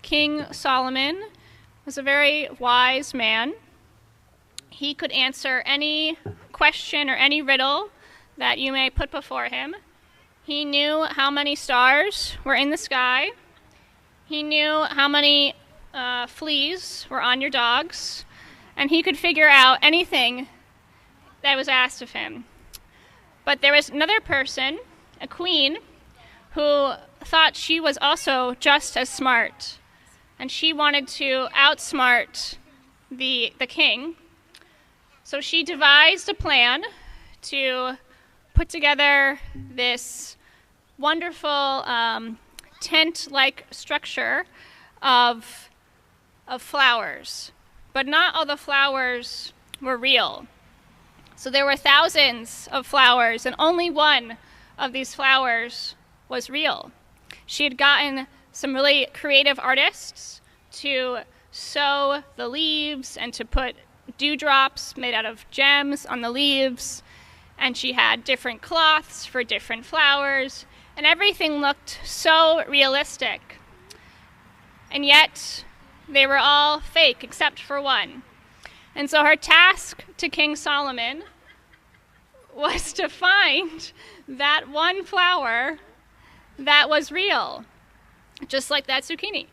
King Solomon was a very wise man. He could answer any question or any riddle that you may put before him. He knew how many stars were in the sky. He knew how many fleas were on your dogs. And he could figure out anything that was asked of him. But there was another person, a queen, who thought she was also just as smart. And she wanted to outsmart the king. So she devised a plan to put together this wonderful tent-like structure of flowers. But not all the flowers were real. So there were thousands of flowers, and only one of these flowers was real. She had gotten some really creative artists to sew the leaves and to put dewdrops made out of gems on the leaves, and she had different cloths for different flowers, and everything looked so realistic. And yet, they were all fake except for one. And so her task to King Solomon was to find that one flower that was real, just like that zucchini.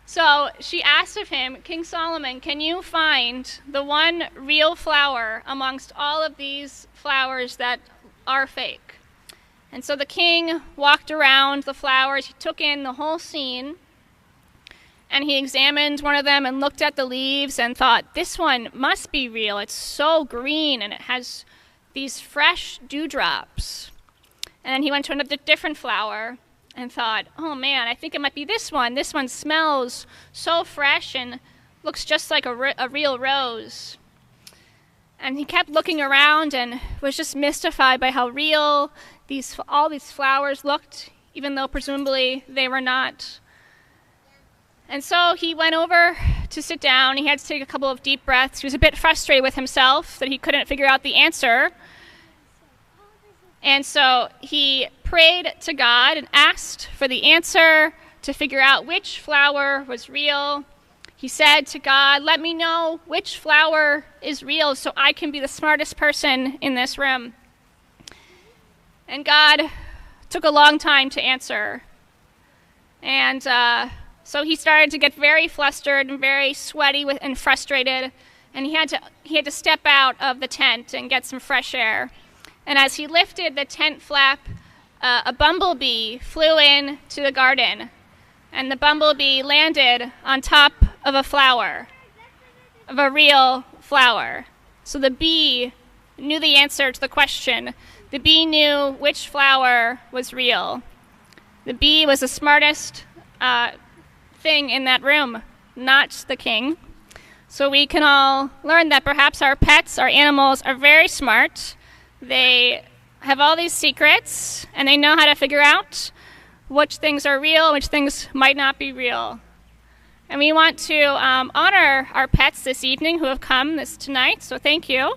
So she asked of him, King Solomon, can you find the one real flower amongst all of these flowers that are fake? And so the king walked around the flowers, he took in the whole scene, and he examined one of them and looked at the leaves and thought, this one must be real. It's so green and it has these fresh dewdrops. And then he went to another different flower and thought, oh man, I think it might be this one. This one smells so fresh and looks just like a real rose. And he kept looking around and was just mystified by how real all these flowers looked, even though presumably they were not. And so he went over to sit down. He had to take a couple of deep breaths. He was a bit frustrated with himself that he couldn't figure out the answer. And so he prayed to God and asked for the answer to figure out which flower was real. He said to God, let me know which flower is real so I can be the smartest person in this room. And God took a long time to answer. And so he started to get very flustered and very sweaty and frustrated. And he had to step out of the tent and get some fresh air. And as he lifted the tent flap, a bumblebee flew in to the garden, and the bumblebee landed on top of a flower, of a real flower. So the bee knew the answer to the question. The bee knew which flower was real. The bee was the smartest thing in that room, not the king. So we can all learn that perhaps our pets, our animals, are very smart. They have all these secrets, and they know how to figure out which things are real, which things might not be real. And we want to honor our pets this evening who have come tonight, so thank you.